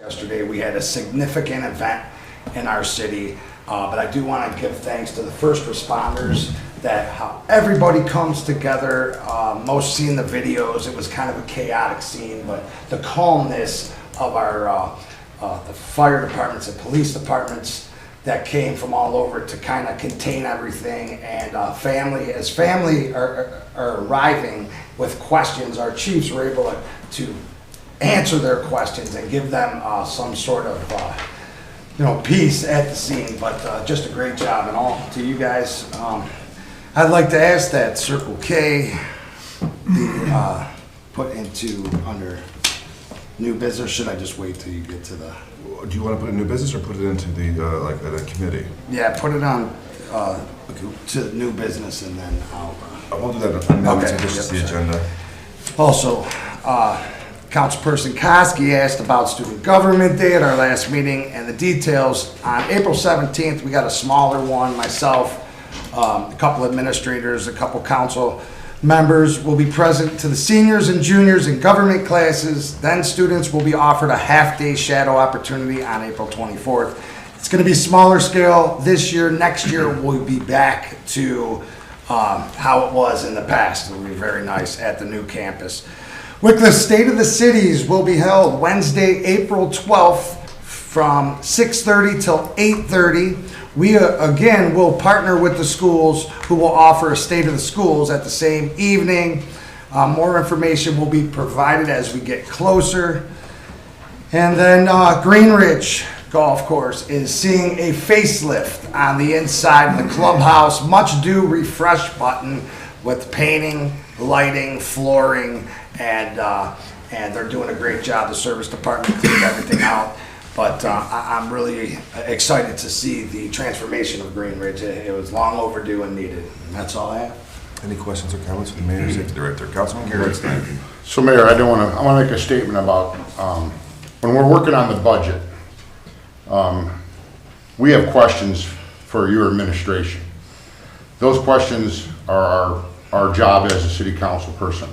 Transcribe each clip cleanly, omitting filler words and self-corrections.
Yesterday we had a significant event in our city, but I do want to give thanks to the first responders that how everybody comes together. Most seen the videos, it was kind of a chaotic scene, but the calmness of our the fire departments and police departments that came from all over to kind of contain everything, and as family are arriving with questions, our chiefs were able to answer their questions and give them some sort of peace at the scene. But just a great job, and all to you guys. I'd like to ask that Circle K be put into under new business. Should I just wait till you get to the? Do you want to put it in new business or put it into the like a committee? Yeah, put it on to new business, and then I won't do that. Okay. This is the agenda. Also, Councilperson Koski asked about Student Government Day at our last meeting, and the details. On April 17th, we got a smaller one. Myself, a couple administrators, a couple council members will be present to the seniors and juniors in government classes. Then students will be offered a half-day shadow opportunity on April 24th. It's going to be smaller scale this year. Next year, we'll be back to how it was in the past. It'll be very nice at the new campus. Wickliffe State of the Cities will be held Wednesday, April 12th from 6:30 till 8:30. We again will partner with the schools who will offer a State of the Schools at the same evening. More information will be provided as we get closer. And then Green Ridge Golf Course is seeing a facelift on the inside of the clubhouse. Much due refresh button with painting, lighting, flooring, and they're doing a great job. The service department cleaned everything out, but I'm really excited to see the transformation of Green Ridge. It was long overdue and needed, and that's all I have. Any questions or comments from the Mayor, Executive Director? Councilman Garrett. So, Mayor, I want to make a statement about when we're working on the budget. We have questions for your administration. Those questions are our job as a city council person.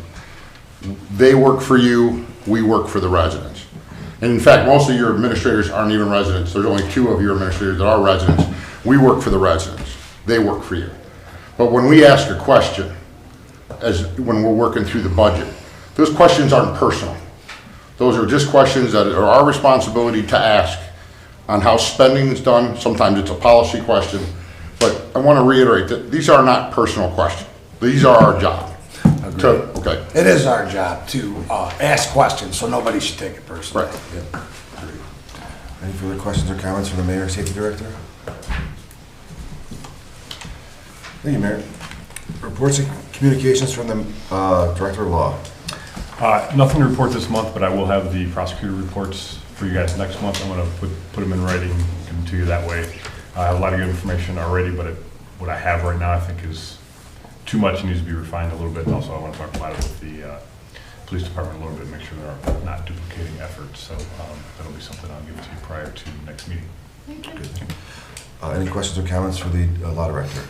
They work for you, we work for the residents. And in fact, most of your administrators aren't even residents. There's only 2 of your administrators that are residents. We work for the residents. They work for you. But when we ask a question, when we're working through the budget, those questions aren't personal. Those are just questions that are our responsibility to ask on how spending is done. Sometimes it's a policy question, but I want to reiterate that these are not personal questions. These are our job. Okay. It is our job to ask questions, so nobody should take it personally. Right. Yeah. Any further questions or comments from the Mayor, Safety Director? Thank you, Mayor. Reports and communications from the Director of Law. Nothing to report this month, but I will have the prosecutor reports for you guys next month. I'm going to put them in writing and to you that way. I have a lot of good information already, but what I have right now I think is too much, needs to be refined a little bit. And also I want to talk about it with the police department a little bit, make sure they're not duplicating efforts. So that'll be something I'll give to you prior to next meeting. Thank you. Good. Any questions or comments for the Law Director?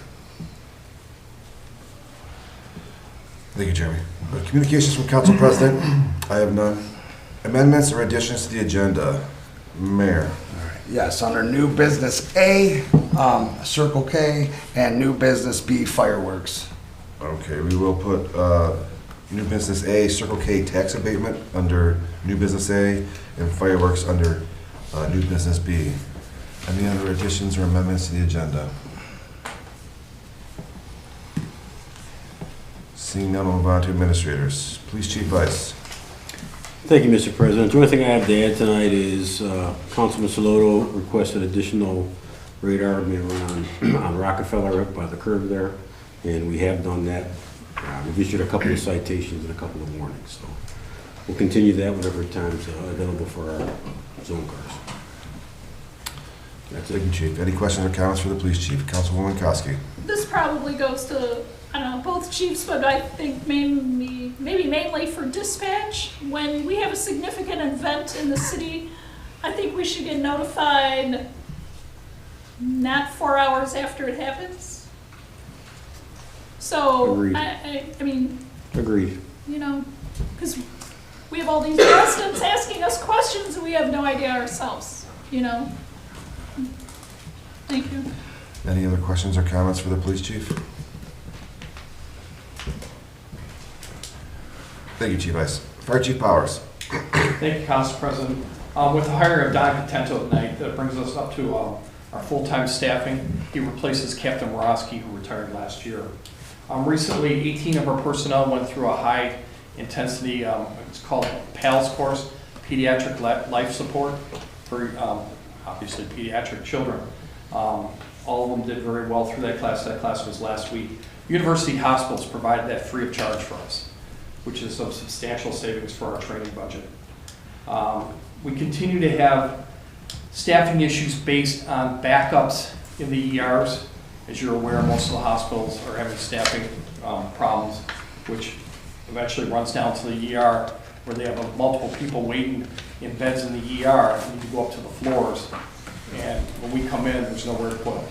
Thank you, Jeremy. Communications from Council President. I have none. Amendments or additions to the agenda? Mayor. Yes, under new business A, Circle K, and new business B, fireworks. Okay, we will put new business A, Circle K tax abatement under new business A, and fireworks under new business B. Any other additions or amendments to the agenda? Seeing none, we'll move on to administrators. Police Chief Vice. Thank you, Mr. President. The only thing I have to add tonight is Councilman Saloto requested additional radar on Rockefeller up by the curb there, and we have done that. We've issued a couple of citations and a couple of warnings, so we'll continue that whenever time's available for our zone cars. Thank you, Chief. Any questions or comments for the Police Chief? Councilwoman Koski. This probably goes to, I don't know, both chiefs, but I think maybe mainly for dispatch. When we have a significant event in the city, I think we should get notified not 4 hours after it happens. So, Agreed. I mean, Agreed. because we have all these residents asking us questions and we have no idea ourselves, you know? Thank you. Any other questions or comments for the police chief? Thank you, Chief Ice. Fire Chief Powers. Thank you, Council President. With the hiring of Don Contento tonight, that brings us up to our full-time staffing. He replaces Captain Morosky, who retired last year. Recently, 18 of our personnel went through a high-intensity, it's called PALS course, Pediatric Life Support, for obviously pediatric children. All of them did very well through that class. That class was last week. University hospitals provided that free of charge for us, which is a substantial savings for our training budget. We continue to have staffing issues based on backups in the ERs. As you're aware, most of the hospitals are having staffing problems, which eventually runs down to the ER, where they have multiple people waiting in beds in the ER and need to go up to the floors. And when we come in, there's nowhere to put them.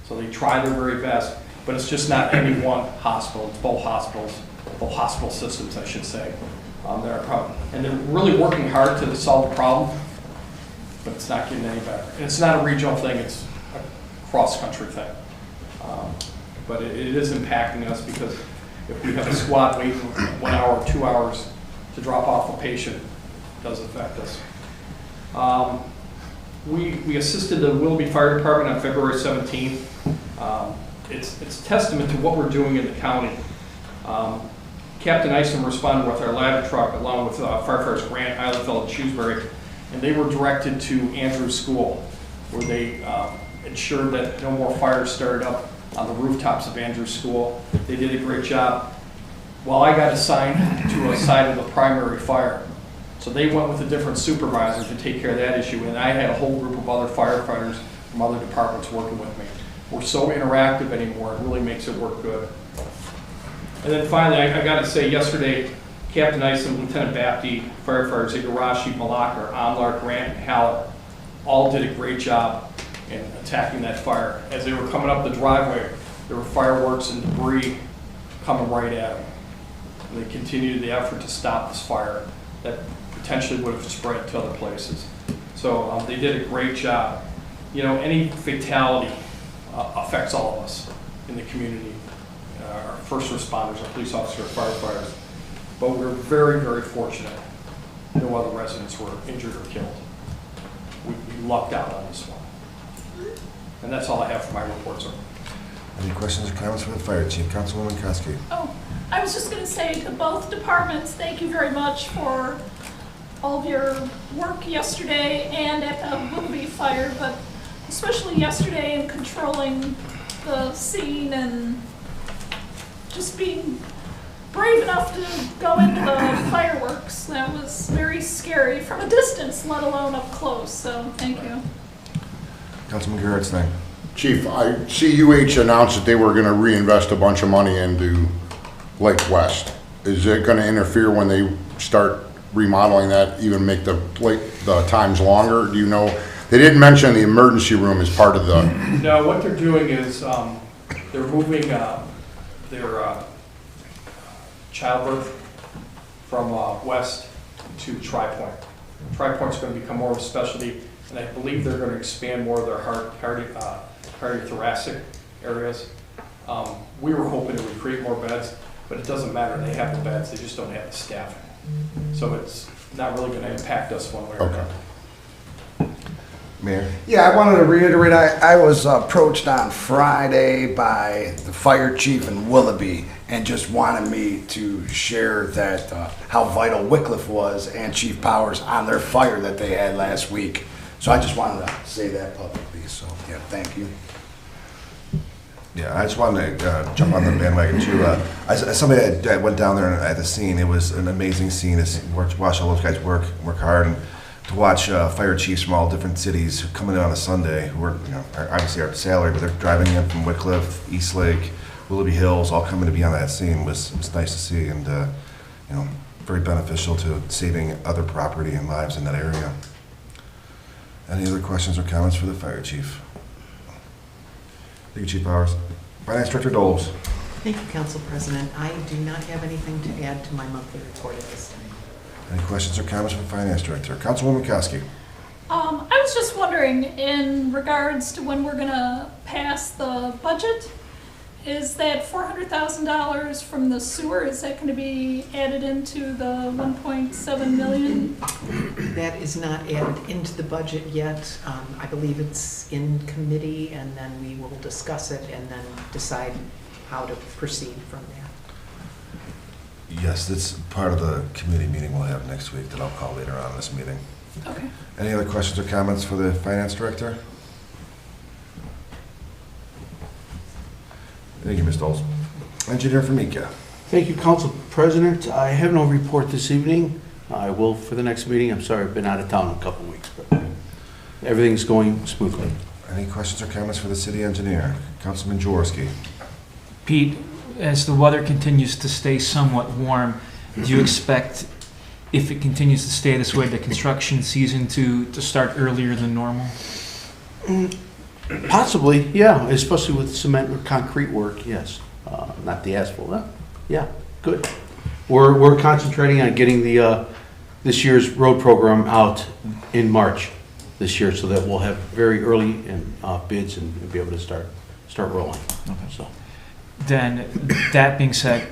So they try their very best, but it's just not any one hospital. It's both hospitals, both hospital systems, I should say. They're a problem. And they're really working hard to solve the problem, but it's not getting any better. And it's not a regional thing, it's a cross-country thing. But it is impacting us, because if we have a squad waiting 1 hour, 2 hours to drop off a patient, it does affect us. We assisted the Willoughby Fire Department on February 17th. It's testament to what we're doing in the county. Captain Isom responded with our ladder truck along with firefighters Grant, Islandfeld, and Shrewsbury, and they were directed to Andrews School, where they ensured that no more fires started up on the rooftops of Andrews School. They did a great job. While I got assigned to a side of the primary fire, so they went with a different supervisor to take care of that issue, and I had a whole group of other firefighters from other departments working with me. We're so interactive anymore, it really makes it work good. And then finally, I got to say, yesterday, Captain Isom, Lieutenant Bapty, firefighters Igarashi, Malakar, Amlar, Grant, and Hallett all did a great job in attacking that fire. As they were coming up the driveway, there were fireworks and debris coming right at them. And they continued the effort to stop this fire that potentially would have spread to other places. So they did a great job. You know, any fatality affects all of us in the community. Our first responders, our police officers, our firefighters. But we're very, very fortunate. No other residents were injured or killed. We lucked out on this one. And that's all I have for my report, sir. Any questions or comments for the fire chief? Councilwoman Koski. Oh, I was just going to say to both departments, thank you very much for all of your work yesterday and at the Willoughby fire, but especially yesterday in controlling the scene and just being brave enough to go into the fireworks. That was very scary from a distance, let alone up close, so thank you. Councilman Garrett's thing. Chief, I CUH announced that they were going to reinvest a bunch of money into Lake West. Is it going to interfere when they start remodeling that, even make the times longer? Do you know? They didn't mention the emergency room as part of the... No, what they're doing is they're moving their childbirth from west to Tri-Point. Tri-Point's going to become more of a specialty, and I believe they're going to expand more of their cardiothoracic areas. We were hoping it would create more beds, but it doesn't matter. They have the beds, they just don't have the staffing. So it's not really going to impact us one way or another. Mayor? Yeah, I wanted to reiterate, I was approached on Friday by the fire chief in Willoughby and just wanted me to share that, how vital Wickliffe was and Chief Powers on their fire that they had last week. So I just wanted to say that publicly, so yeah, thank you. Yeah, I just wanted to jump on the bandwagon too. As somebody that went down there at the scene, it was an amazing scene to watch all those guys work hard, and to watch fire chiefs from all different cities coming in on a Sunday, who were, obviously our salary, but they're driving in from Wickliffe, Eastlake, Willoughby Hills, all coming to be on that scene was nice to see, and very beneficial to saving other property and lives in that area. Any other questions or comments for the fire chief? Thank you, Chief Powers. Finance Director Doles. Thank you, Council President. I do not have anything to add to my monthly report at this time. Any questions or comments from the Finance Director? Councilwoman Kowski. I was just wondering, in regards to when we're gonna pass the budget, is that $400,000 from the sewer, is that gonna be added into the 1.7 million? That is not added into the budget yet. I believe it's in committee, and then we will discuss it and then decide how to proceed from there. Yes, that's part of the committee meeting we'll have next week that I'll call later on in this meeting. Okay. Any other questions or comments for the Finance Director? Thank you, Mr. Olson. Engineer Formica. Thank you, Council President. I have no report this evening. I will for the next meeting. I'm sorry, I've been out of town a couple of weeks, but everything's going smoothly. Any questions or comments for the City Engineer? Councilman Jaworski. Pete, as the weather continues to stay somewhat warm, do you expect, if it continues to stay this way, the construction season to start earlier than normal? Possibly, yeah, especially with cement or concrete work, yes. Not the asphalt, yeah, good. We're concentrating on getting the, this year's road program out in March this year, so that we'll have very early bids and be able to start rolling. Okay. So. Then, that being said,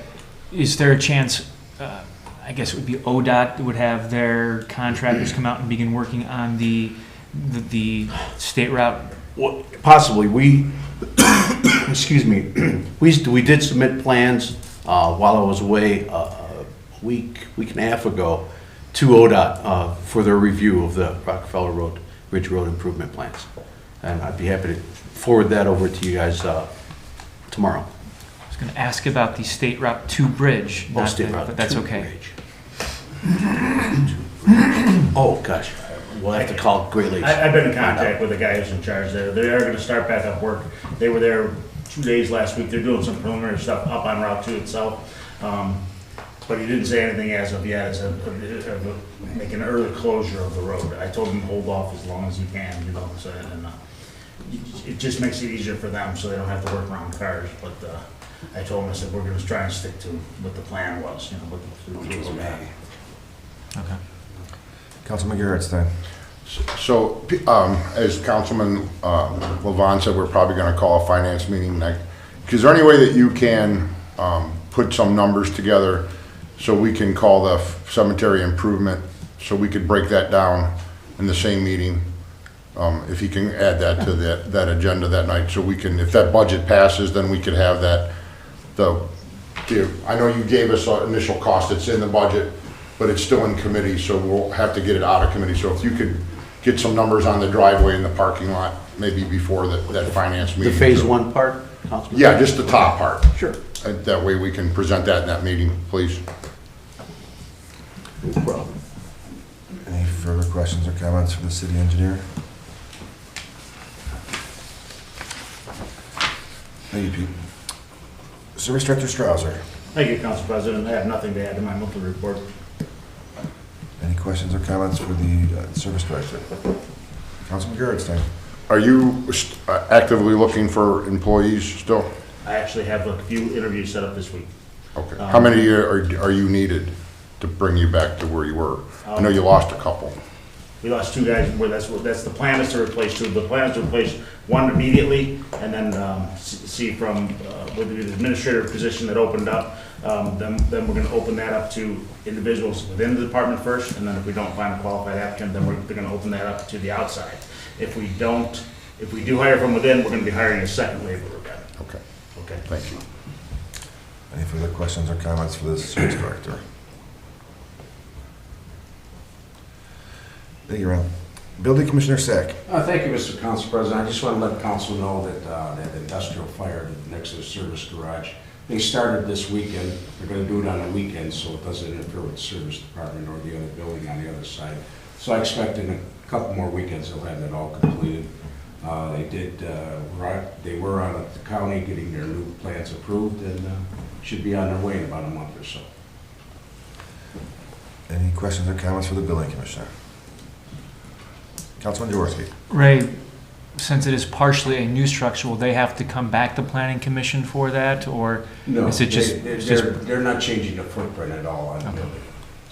is there a chance, I guess it would be ODOT would have their contractors come out and begin working on the state route? Well, possibly. We, excuse me, we did submit plans while I was away a week and a half ago to ODOT for their review of the Rockefeller Ridge Road improvement plans. And I'd be happy to forward that over to you guys tomorrow. I was going to ask about the State Route 2 bridge, Oh, State Route but that's 2 okay. bridge. Oh, gosh, we'll have to call Great Lakes. I've been in contact with the guy who's in charge there. They are gonna start back up work. They were there 2 days last week. They're doing some preliminary stuff up on Route 2 itself. But he didn't say anything as of yet, make an early closure of the road. I told him to hold off as long as he can, you know, so, and it just makes it easier for them, so they don't have to work around cars. But I told him, I said, we're gonna try and stick to what the plan was, you know, what the Okay. Councilman Gerritstein. So, as Councilman Levon said, we're probably going to call a finance meeting next. Is there any way that you can put some numbers together so we can call the cemetery improvement, so we could break that down in the same meeting? If you can add that to that agenda that night, so we can, if that budget passes, then we could have that. I know you gave us an initial cost, it's in the budget, but it's still in committee, so we'll have to get it out of committee. So if you could get some numbers on the driveway and the parking lot, maybe before that finance meeting. The phase 1 part, Councilman? Yeah, just the top part. Sure. And that way we can present that in that meeting, please. No problem. Any further questions or comments for the City Engineer? Thank you, Pete. Service Director Strouser. Thank you, Council President. I have nothing to add to my monthly report. Any questions or comments for the Service Director? Councilman Gerritstein. Are you actively looking for employees still? I actually have a few interviews set up this week. Okay. How many are you needed to bring you back to where you were? I know you lost a couple. We lost 2 guys, where that's the plan is to replace 2. The plan is to replace 1 immediately, and then see from, with the administrative position that opened up, then we're gonna open that up to individuals within the department first, and then if we don't find a qualified applicant, then they're gonna open that up to the outside. If we do hire from within, we're gonna be hiring a second laborer again. Okay, Okay. thank you. Any further questions or comments for the Service Director? Thank you, Ron. Building Commissioner Sack. Thank you, Mr. Council President. I just want to let council know that that industrial fire next to the service garage, they started this weekend. They're going to do it on a weekend, so it doesn't interfere with the service department or the other building on the other side. So I expect in a couple more weekends they'll have that all completed. They were out at the county getting their new plans approved and should be on their way in about a month or so. Any questions or comments for the Building Commissioner? Councilman Jaworski. Ray, since it is partially a new structure, will they have to come back to Planning Commission for that, or No, is it just? they're not changing the footprint at all on the building.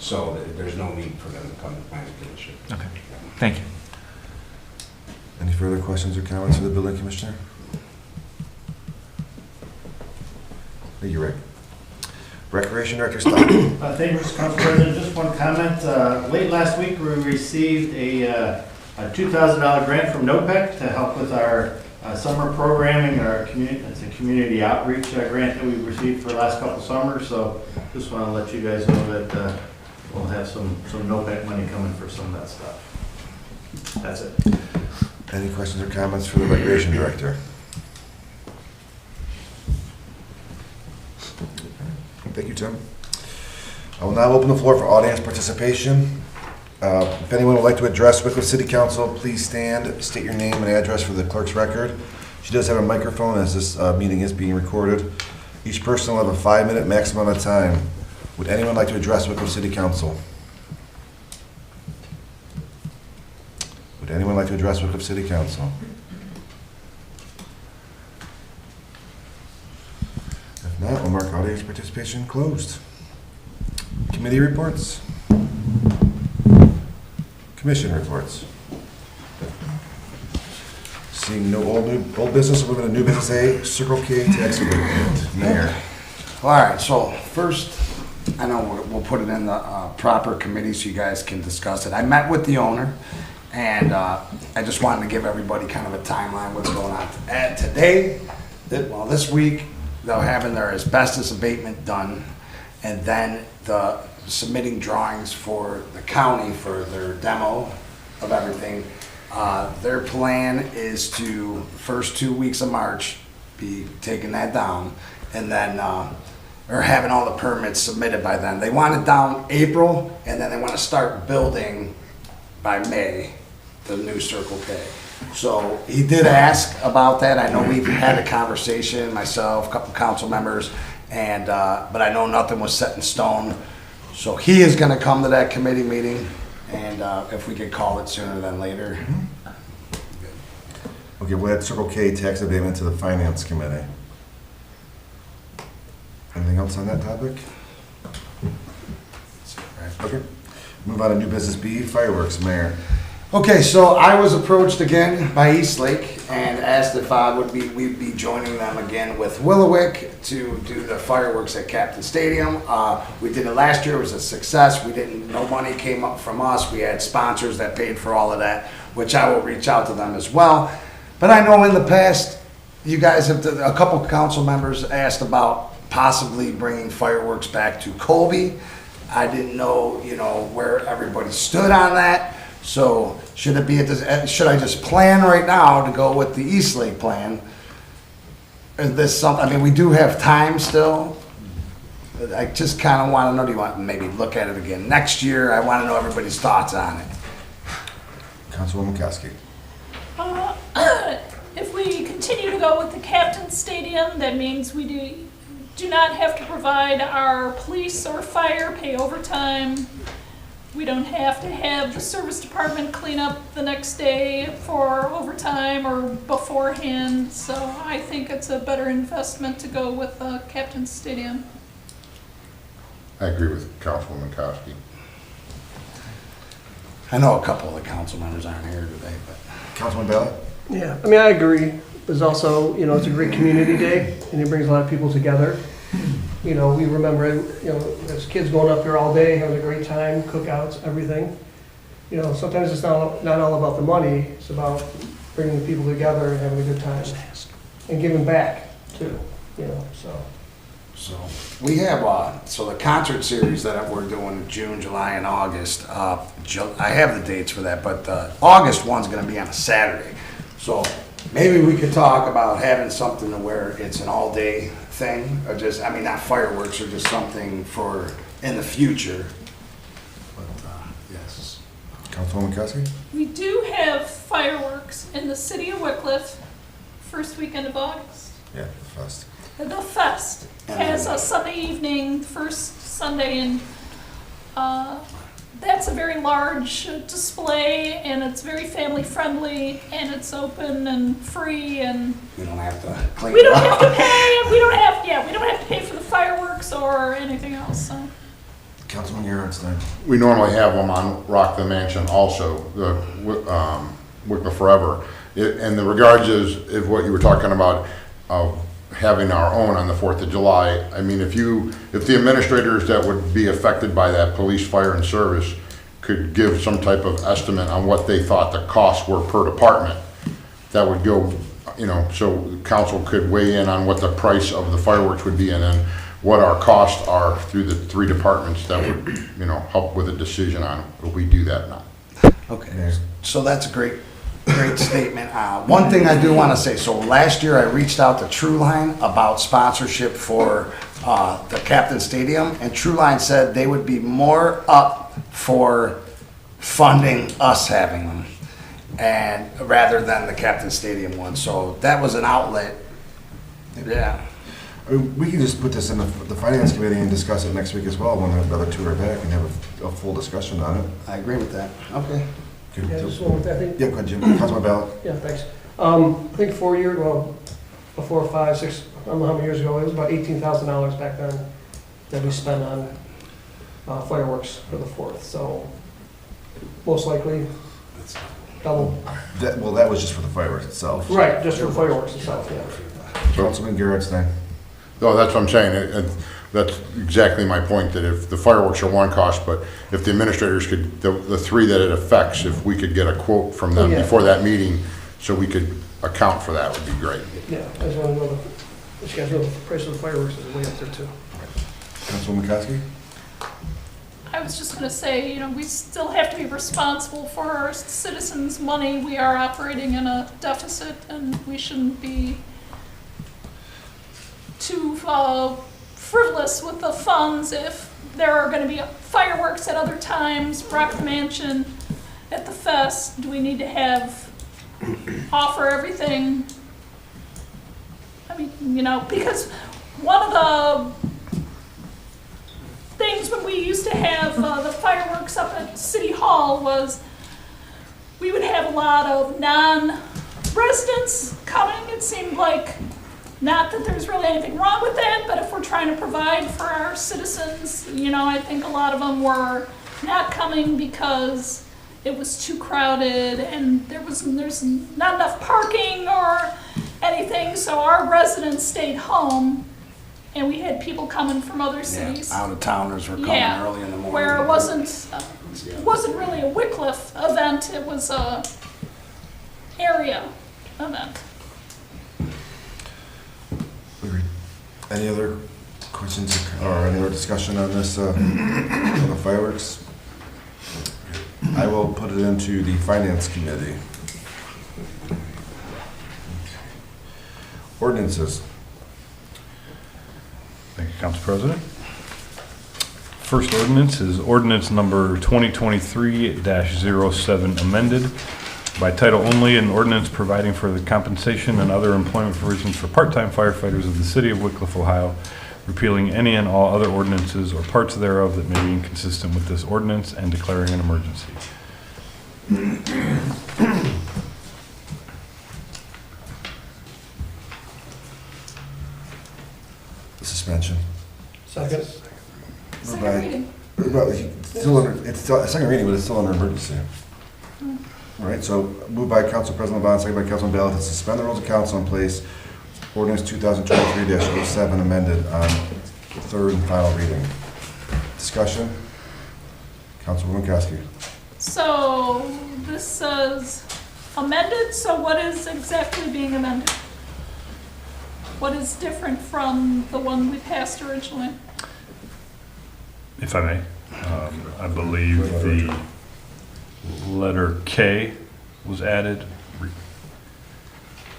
So there's no need for them to come to planning commission. Okay, thank you. Any further questions or comments for the building commissioner? Thank you, Rick. Recreation Director Stock. Thank you, Mr. Council President. Just one comment. Late last week, we received a $2,000 grant from NOPEC to help with our summer programming, it's a community outreach grant that we've received for the last couple summers. So just want to let you guys know that we'll have some NOPEC money coming for some of that stuff. That's it. Any questions or comments for the Recreation Director? Thank you, Tim. I will now open the floor for audience participation. If anyone would like to address Wickliffe City Council, please stand, state your name and address for the clerk's record. She does have a microphone as this meeting is being recorded. Each person will have a 5-minute maximum amount of time. Would anyone like to address Wickliffe City Council? Would anyone like to address Wickliffe City Council? If not, we'll mark audience participation closed. Committee reports. Commission reports. Seeing no old business, we're moving to new business A, Circle K tax abatement. Mayor. All right, so first, I know we'll put it in the proper committee so you guys can discuss it. I met with the owner, and I just wanted to give everybody kind of a timeline, what's going on. And today, this week, they're having their asbestos abatement done, and then the submitting drawings for the county for their demo of everything. Their plan is to, first 2 weeks of March, be taking that down, and then, or having all the permits submitted by then. They want it down April, and then they want to start building by May, the new Circle K. So he did ask about that. I know we've had a conversation, myself, a couple council members, and, but I know nothing was set in stone. So he is gonna come to that committee meeting, and if we could call it sooner than later. Okay, we'll add Circle K tax abatement to the Finance Committee. Anything else on that topic? Okay. Move on to new business B, fireworks, Mayor. Okay, so I was approached again by Eastlake and asked if we'd be joining them again with Wickliffe to do the fireworks at Captain Stadium. We did it last year, it was a success. No money came up from us. We had sponsors that paid for all of that, which I will reach out to them as well. But I know in the past, you guys have, a couple council members asked about possibly bringing fireworks back to Colby. I didn't know, where everybody stood on that. So should I just plan right now to go with the Eastlake plan? Is this something, I mean, we do have time still. I just kind of want to know, do you want to maybe look at it again next year? I want to know everybody's thoughts on it. Councilwoman Koski. If we continue to go with the Captain Stadium, that means we do not have to provide our police or fire pay overtime. We don't have to have the service department clean up the next day for overtime or beforehand. So I think it's a better investment to go with Captain Stadium. I agree with Councilwoman Koski. I know a couple of the council members aren't here today, but. Councilman Ballard? Yeah, I mean, I agree. There's also, it's a great community day, and it brings a lot of people together. We remember, as kids going up here all day, having a great time, cookouts, everything. Sometimes it's not all about the money, it's about bringing the people together and having a good time. And giving back, too, so. So we have, so the concert series that we're doing in June, July, and August, I have the dates for that, but August one's gonna be on a Saturday. So maybe we could talk about having something to where it's an all-day thing, or just, not fireworks, or just something for in the future. But, yes. Councilwoman Koski? We do have fireworks in the city of Wickliffe, first weekend of August. Yeah, first. The Fest has a Sunday evening, first Sunday, and that's a very large display, and it's very family friendly, and it's open and free, and We don't have to clean we it don't have to up. pay. We don't have to pay for the fireworks or anything else. So. Councilman Gerardstein. We normally have them on Rock the Mansion also, the Wickliffe Forever. And the regards is what you were talking about, of having our own on the 4th of July. I mean, if the administrators that would be affected by that, police, fire, and service, could give some type of estimate on what they thought the costs were per department, that would go, you know, so council could weigh in on what the price of the fireworks would be, and then what our costs are through the 3 departments, that would, you know, help with a decision on if we do that or not. Okay, so that's a great statement. One thing I do want to say, so last year I reached out to True Line about sponsorship for the Captain Stadium, and True Line said they would be more up for funding us having them, and rather than the Captain Stadium one. So that was an outlet. Yeah. I mean, we can just put this in the finance committee and discuss it next week as well, when the other 2 are back, and have a full discussion on it. I agree with that. Okay. Good. Yeah, just one more thing, I think. Yeah, go ahead, Jim. Councilman Ballard. Yeah, thanks. I think 4 years, well, 4 or 5, 6, I don't know how many years ago, it was about $18,000 back then that we spent on fireworks for the 4th. So most likely double. That was just for the fireworks itself. Right, just for fireworks itself, yeah. Councilman Gerardstein. No, that's what I'm saying. That's exactly my point, that if the fireworks are one cost, but if the administrators could, the 3 that it affects, if we could get a quote from them Yeah. before that meeting, so we could account for that, would be great. Yeah, I just want to know you guys know the price of the fireworks is way up there too. Councilwoman McCoskey. I was just gonna say, you know, we still have to be responsible for our citizens' money. We are operating in a deficit, and we shouldn't be too frivolous with the funds. If there are gonna be fireworks at other times, Rock the Mansion, at the fest, do we need to offer everything? I mean, you know, because one of the things when we used to have the fireworks up at City Hall was we would have a lot of non-residents coming. It seemed like, not that there's really anything wrong with that, but if we're trying to provide for our citizens, you know, I think a lot of them were not coming because it was too crowded and there's not enough parking or anything, so our residents stayed home. And we had people coming from other cities. Out of towners were coming early in the morning. Where it wasn't really a Wickliffe event, it was a area event. Any other questions or any other discussion on this, on the fireworks? I will put it into the finance committee. Ordinances. Thank you, Council President. First ordinance is ordinance number 2023-07 amended by title only, an ordinance providing for the compensation and other employment provisions for part-time firefighters of the city of Wickliffe, Ohio, repealing any and all other ordinances or parts thereof that may be inconsistent with this ordinance and declaring an emergency. Suspension. Second. Second reading. It's still a second reading, but it's still under emergency. All right, so moved by Council President Bond, second by Councilman Ballard, to suspend the rules of council and place ordinance 2023-07 amended on third and final reading. Discussion? Councilwoman McCoskey. So this says amended, so what is exactly being amended? What is different from the one we passed originally? If I may, I believe the letter K was added.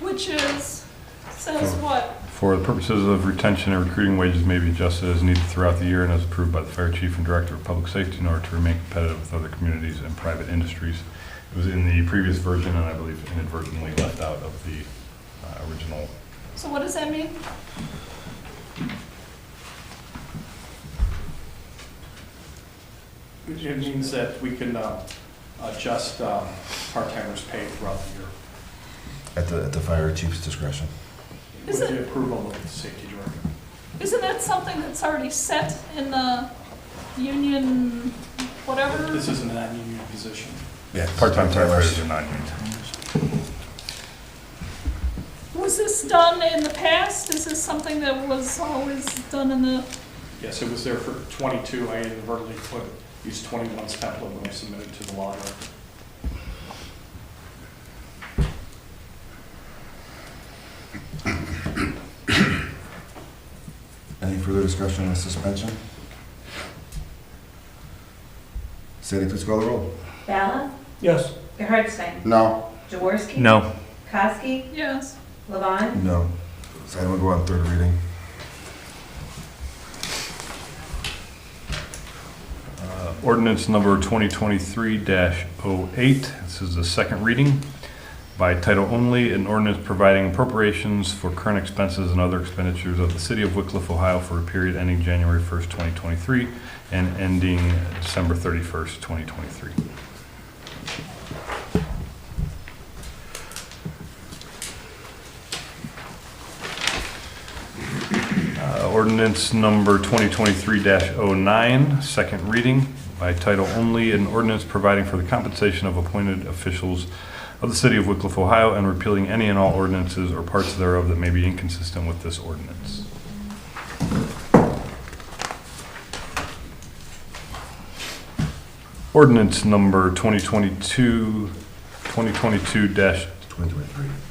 Which says what? For the purposes of retention and recruiting, wages may be adjusted as needed throughout the year and as approved by the Fire Chief and Director of Public Safety in order to remain competitive with other communities and private industries. It was in the previous version, and I believe inadvertently left out of the original. So what does that mean? It means that we can adjust part-timers' pay throughout the year At the Fire Chief's discretion. with the approval of the safety director. Isn't that something that's already set in the union, whatever. This isn't a non-union position. Yeah, part-time firefighters are non-union. Was this done in the past? Is this something that was always done in the, Yes, it was there for 22. I inadvertently used 21's template when I submitted to the law director. Any further discussion on the suspension? Sandy, please call the roll. Ballin, Yes. Gerhardstein, No, Jaworski. No. Kowski, yes, Levon, No. This item will go on third reading. Ordinance number 2023-08. This is the second reading by title only, an ordinance providing appropriations for current expenses and other expenditures of the city of Wickliffe, Ohio for a period ending January 1st, 2023 and ending December 31st, 2023. Ordinance number 2023-09, second reading by title only, an ordinance providing for the compensation of appointed officials of the city of Wickliffe, Ohio, and repealing any and all ordinances or parts thereof that may be inconsistent with this ordinance. Ordinance number 2022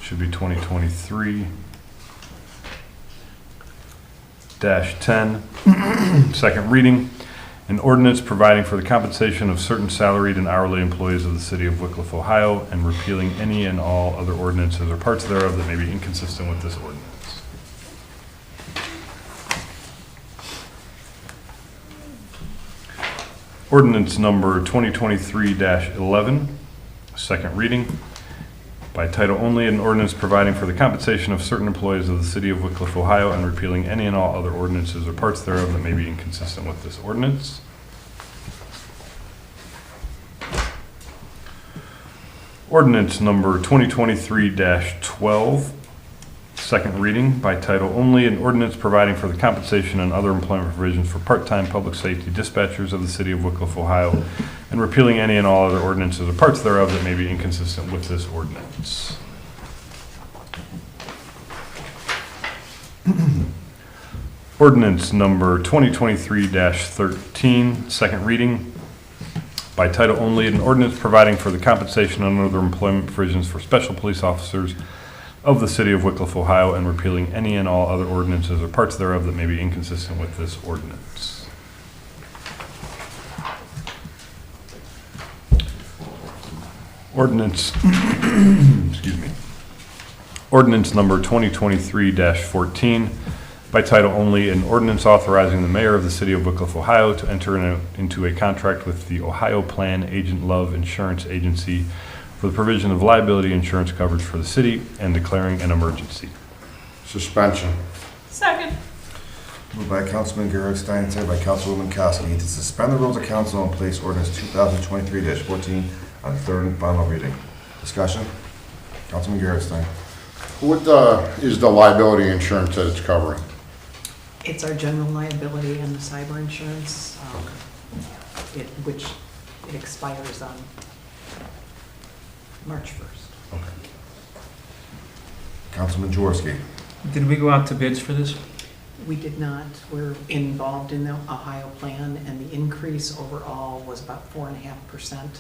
should be 2023 10, second reading, an ordinance providing for the compensation of certain salaried and hourly employees of the city of Wickliffe, Ohio, and repealing any and all other ordinances or parts thereof that may be inconsistent with this ordinance. Ordinance number 2023-11, second reading, by title only, an ordinance providing for the compensation of certain employees of the city of Wickliffe, Ohio, and repealing any and all other ordinances or parts thereof that may be inconsistent with this ordinance. Ordinance number 2023-12, second reading, by title only, an ordinance providing for the compensation and other employment provisions for part-time public safety dispatchers of the city of Wickliffe, Ohio, and repealing any and all other ordinances or parts thereof that may be inconsistent with this ordinance. Ordinance number 2023-13, second reading, by title only, an ordinance providing for the compensation and other employment provisions for special police officers of the city of Wickliffe, Ohio, and repealing any and all other ordinances or parts thereof that may be inconsistent with this ordinance. Ordinance, excuse me. Ordinance number 2023-14, by title only, an ordinance authorizing the mayor of the city of Wickliffe, Ohio to enter into a contract with the Ohio Plan Agent Love Insurance Agency for the provision of liability insurance coverage for the city and declaring an emergency. suspension. second, Moved by Councilman Gerhardstein, seconded by Councilwoman Kowski to suspend the rules of council and place ordinance 2023-14 on third and final reading. Discussion? Councilman Gerhardstein. What is the liability insurance that it's covering? It's our general liability and the cyber insurance, which it expires on March 1st. Okay. Councilman Jaworski. Did we go out to bids for this? We did not. We're involved in the Ohio plan, and the increase overall was about 4.5%.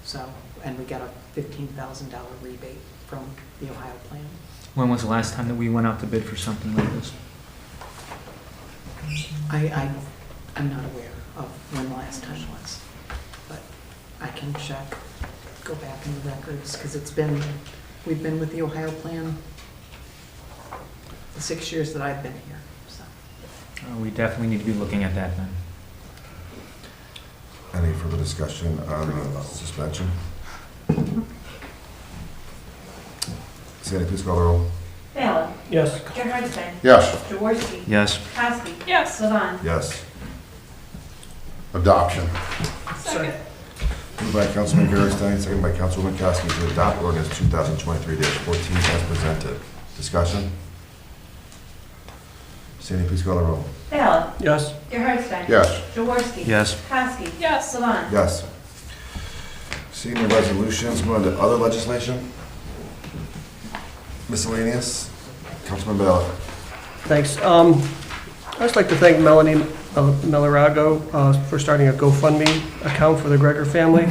So, and we got a $15,000 rebate from the Ohio plan. When was the last time that we went out to bid for something like this? I'm not aware of when the last time was, but I can check, go back in the records, because we've been with the Ohio plan the 6 years that I've been here, so. We definitely need to be looking at that then. Any further discussion on the suspension? Sandy, please call the roll. Ballin, Yes. Gerhardstein, Yes, Jaworski, Yes. Kowski, yes, Levon, Yes. adoption. second, Moved by Councilman Gerhardstein, seconded by Councilwoman Kowski to adopt ordinance 2023-14 as presented. Discussion? Sandy, please call the roll. Ballard. Yes. Gerhardstein. Yes. Jaworski. Yes. Kowski. Yes. Levon. Yes. Seeing no resolutions, going to other legislation. Miscellaneous. Councilman Ballard. Thanks. I'd just like to thank Melanie Melarago for starting a GoFundMe account for the Gregor family.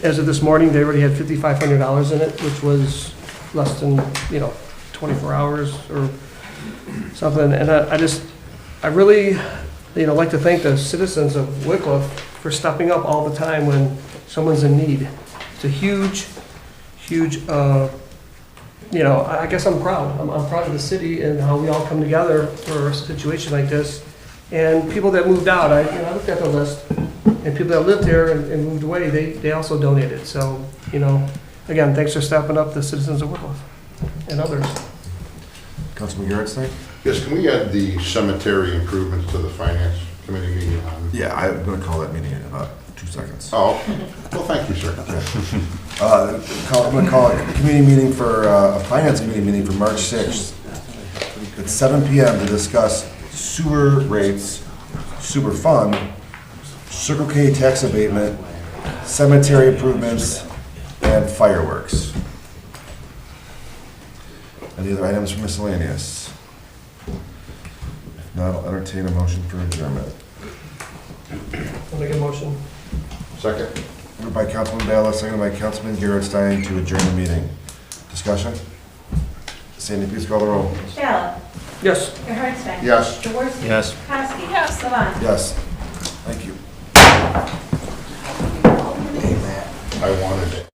As of this morning, they already had $5,500 in it, which was less than, 24 hours or something. And I really, like to thank the citizens of Wickliffe for stepping up all the time when someone's in need. It's a huge, I guess I'm proud. I'm proud of the city and how we all come together for a situation like this. And people that moved out, I looked at the list, and people that lived here and moved away, they also donated. So, again, thanks for stepping up, the citizens of Wickliffe and others. Councilman Gerhardstein? Yes, can we add the cemetery improvements to the finance committee meeting on? Yeah, I'm going to call that meeting in about 2 seconds. Oh, well, thank you, sir. I'm going to call a committee meeting for, a finance committee meeting for March 6th at 7 PM to discuss sewer rates, sewer fund, Circle K tax abatement, cemetery improvements, and fireworks. Any other items for miscellaneous? If not, I'll entertain a motion for adjournment. I'll make a motion. Second? Moved by Councilman Bala, seconded by Councilman Gerhardstein to adjourn the meeting. Discussion? Sandy, please call the roll. Ballard. Yes. Gerhardstein. Yes. Jaworski. Yes. Kowski. Yes. Levon. Yes. Thank you. I wanted it.